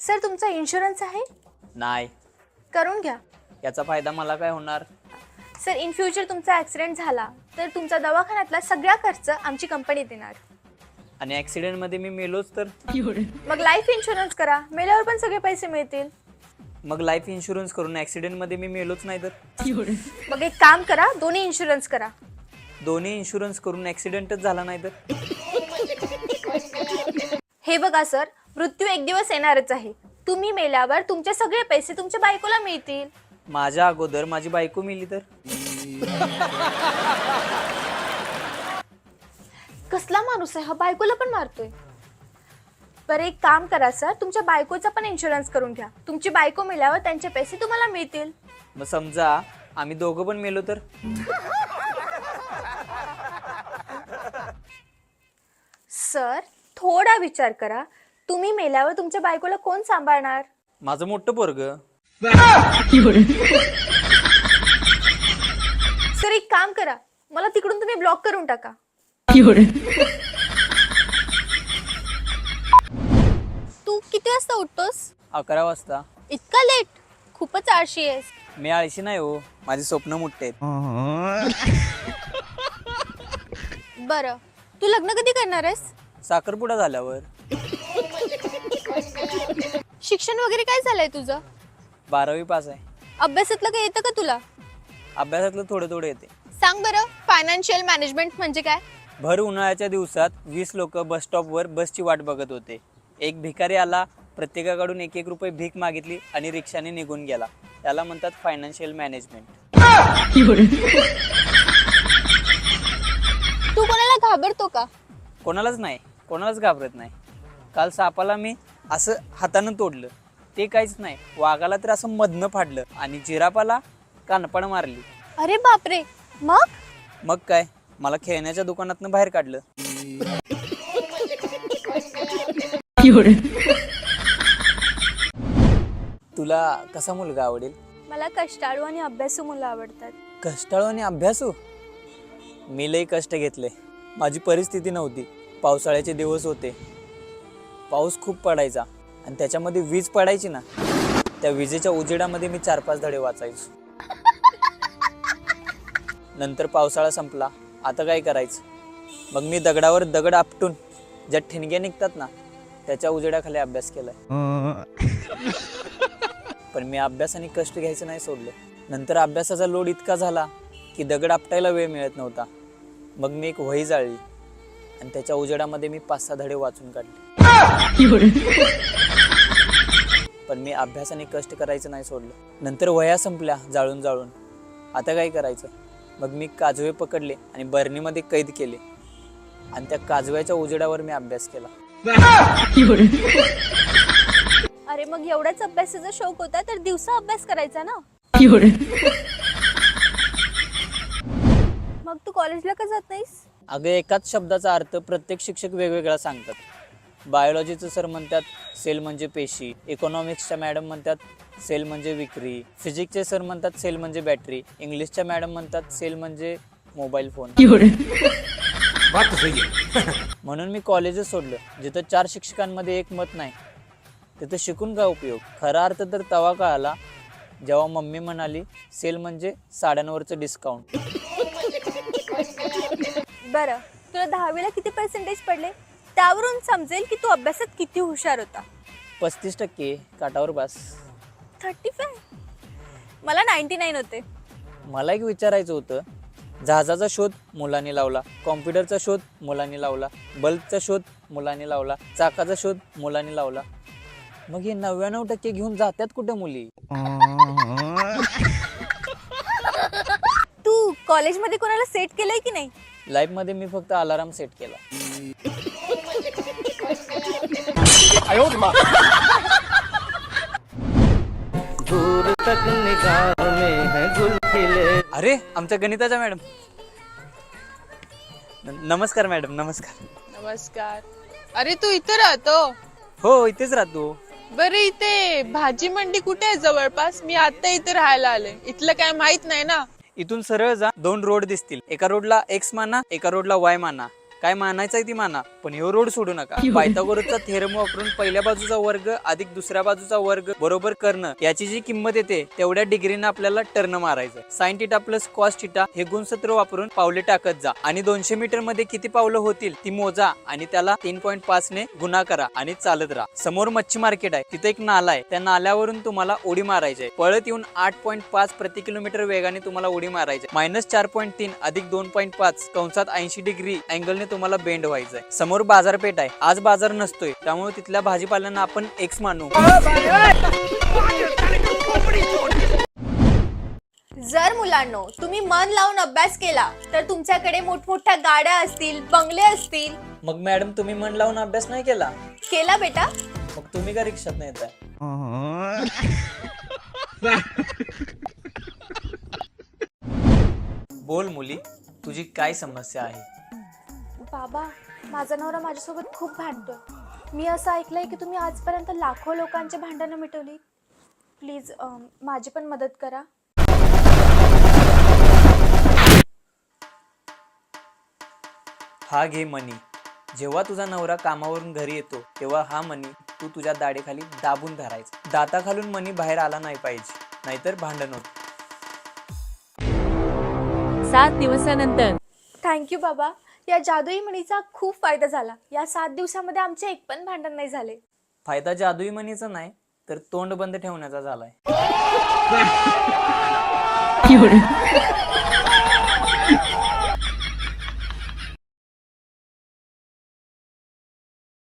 Sir तुमचा insurance आहे? नाही. करून घ्या. याचा फायदा मला काय होणार? सर इन फ्युचर तुमचा ॲक्सिडेंट झाला तर तुमचा दवाखान्यातला सगळा खर्च आमची कंपनी देणार. आणि ॲक्सिडेंट मध्ये मी मेलोच तर? मग लाईफ इन्शुरन्स करा, मेल्यावर पण सगळे पैसे मिळतील. मग लाईफ इन्शुरन्स करून ॲक्सिडेंट मध्ये मी मेलोच नाही तर? मग एक काम करा, दोन्ही इन्शुरन्स करा. दोन्ही इन्शुरन्स करून ॲक्सिडेंटच झाला नाही तर? हे बघा सर, मृत्यू एक दिवस येणारच आहे. तुम्ही मेल्यावर तुमचे सगळे पैसे तुमच्या बायकोला मिळतील. माझ्या अगोदर माझी बायको मेली तर? कसला माणूस आहे हा, बायकोला पण मारतोय. बरं एक काम करा सर, तुमच्या बायकोचा पण इन्शुरन्स करून घ्या. तुमची बायको मेल्यावर त्यांचे पैसे तुम्हाला मिळतील. मग समजा आम्ही दोघं पण मेलो तर? सर थोडा विचार करा, तुम्ही मेल्यावर तुमच्या बायकोला कोण सांभाळणार? माझं मोठं पोरग. सर एक काम करा, मला तिकडून तुम्ही ब्लॉक करून टाका. तू किती वाजता उठतोस? 11 वाजता. इतका लेट? खूपच आळशी आहेस. मी आळशी नाही हो, माझी स्वप्न मोठे आहेत. बरं तू लग्न कधी करणार आहेस? साखरपुडा झाल्यावर. शिक्षण वगैरे काय झालंय तुझं? 12वी पास आहे. अभ्यासातलं काय येतं का तुला? अभ्यासातलं थोडं थोडं येते. सांग बरं, फायनान्शियल मॅनेजमेंट म्हणजे काय? भर उन्हाळ्याच्या दिवसात 20 लोक बस स्टॉपवर बसची वाट बघत होते. एक भिकारी आला, प्रत्येकाकडून 1-1 रुपये भीक मागितली आणि रिक्षाने निघून गेला. त्याला म्हणतात फायनान्शियल मॅनेजमेंट. तू कोणाला घाबरतो का? कोणालाच नाही, कोणालाच घाबरत नाही. काल सापाला मी असं हातानं तोडलं, ते काहीच नाही. वाघाला तर असं मधनं फाडलं आणि जिरापाला कानपण मारली. अरे बापरे. मग काय, मला खेळण्याच्या दुकानातनं बाहेर काढलं. तुला कसा मुलगा आवडेल? मला कष्टाळू आणि अभ्यासू मुलं आवडतात. कष्टाळू आणि अभ्यासू? मी लई कष्ट घेतले. माझी परिस्थिती नव्हती. पावसाळ्याचे दिवस होते, पाऊस खूप पडायचा आणि त्याच्यामध्ये वीज पडायची ना, त्या विजेच्या उजेडामध्ये मी 4-5 धडे वाचायचो. नंतर पावसाळा संपला, आता काय करायचं? मग मी दगडावर दगड आपटून ज्या ठिणग्या निघतात ना, त्याच्या उजेडाखाली अभ्यास केलाय. पण मी अभ्यास आणि कष्ट घ्यायचं नाही सोडलं. नंतर अभ्यासाचा लोड इतका झाला की दगड आपटायला वेळ मिळत नव्हता. मग मी एक वही जाळली आणि त्याच्या उजेडामध्ये मी 5-6 धडे वाचून काढले. पण मी अभ्यास आणि कष्ट करायचं नाही सोडलं. नंतर वह्या संपल्या जाळून जाळून. आता काय करायचं? मग मी काजवे पकडले आणि बरणीमध्ये कैद केले आणि त्या काजव्याच्या उजेडावर मी अभ्यास केला. अरे मग एवढाच अभ्यासाचा शौक होता तर दिवसा अभ्यास करायचा ना. मग तू कॉलेजला का जात नाहीस? अगं एकाच शब्दाचा अर्थ प्रत्येक शिक्षक वेगवेगळा सांगतात. बायोलॉजीचं सर म्हणतात सेल म्हणजे पेशी, इकॉनॉमिक्सच्या मॅडम म्हणतात सेल म्हणजे विक्री, फिजिक्सचे सर म्हणतात सेल म्हणजे बॅटरी, इंग्लिशच्या मॅडम म्हणतात सेल म्हणजे मोबाईल फोन. म्हणून मी कॉलेजच सोडलं. जिथं 4 शिक्षकांमध्ये एक मत नाही तिथं शिकून काय उपयोग? खरा अर्थ तर तवा कळाला जेव्हा मम्मी म्हणाली सेल म्हणजे साड्यांवरचं डिस्काउंट. बरं तुला 10वीला किती पर्सेंटेज पडले? त्यावरून समजेल की तू अभ्यासात किती हुशार होता. 35% काटावर बस. 35? मला 99 होते. मला एक विचारायचं होतं, जहाजाचा शोध मुलांनी लावला, कॉम्प्युटरचा शोध मुलांनी लावला, बल्बचा शोध मुलांनी लावला, चाकाचा शोध मुलांनी लावला. मग हे 99% घेऊन जातात कुठं मुली? तू कॉलेजमध्ये कोणाला सेट केलंय की नाही? लाईफ मध्ये मी फक्त अलार्म सेट केला. अरे आमच्या गणिताच्या मॅडम. नमस्कार मॅडम. नमस्कार. नमस्कार. अरे तू इथे राहतो? हो इथेच राहतो. बरं इथे भाजी मंडी कुठे आहे जवळपास? मी आता इथे राहायला आले. इथलं काय माहित नाही ना. इथून सरळ जा, 2 रोड दिसतील. एका रोडला X माना, एका रोडला Y माना. काय मानायचंय ती माना, पण ह्यो रोड सोडू नका. पायथागोरसचा थेरम वापरून पहिल्या बाजूचा वर्ग अधिक दुसऱ्या बाजूचा वर्ग बरोबर करणं याची जी किंमत येते तेवढ्या डिग्रीनं आपल्याला टर्न मारायचं. Sine theta plus cos theta हे गुणसूत्र वापरून पावले टाकत जा आणि 200 मीटर मध्ये किती पावलं होतील ती मोजा आणि त्याला 3.5 ने गुणा करा आणि चालत राहा. समोर मच्छी मार्केट आहे, तिथे एक नाला आहे, त्या नाल्यावरून तुम्हाला उडी मारायची आहे. पळत येऊन 8.5 प्रति किलोमीटर वेगाने तुम्हाला उडी मारायची. -4.3 अधिक 2.5 कंसात 80 डिग्री अँगलने तुम्हाला बेंड व्हायचंय. समोर बाजारपेठ आहे, आज बाजार नसतोय, त्यामुळे तिथल्या भाजीपाल्यांना आपण एक्स मानू. जर मुलांनो तुम्ही मन लावून अभ्यास केला तर तुमच्याकडे मोठमोठ्या गाड्या असतील, बंगले असतील. मग मॅडम तुम्ही मन लावून अभ्यास नाही केला, केला बेटा? मग तुम्ही का रिक्षात नाही येताय? बोल मुली, तुझी काय समस्या आहे? बाबा, माझा नवरा माझ्यासोबत खूप भांडतोय. मी असं ऐकलंय की तुम्ही आजपर्यंत लाखो लोकांची भांडणं मिटवली. प्लीज माझी पण मदत करा. हा घे मनी. जेव्हा तुझा नवरा कामावरून घरी येतो तेव्हा हा मनी तू तुझ्या दाढेखाली दाबून धरायचा. दाताखालून मनी बाहेर आला नाही पाहिजे, नाहीतर भांडण होत. 7 दिवसानंतर. थँक्यू बाबा, या जादुई मणीचा खूप फायदा झाला. या 7 दिवसामध्ये आमचे एक पण भांडण नाही झाले. फायदा जादुई मनीचा नाही तर तोंड बंद ठेवण्याचा झालाय. एवढं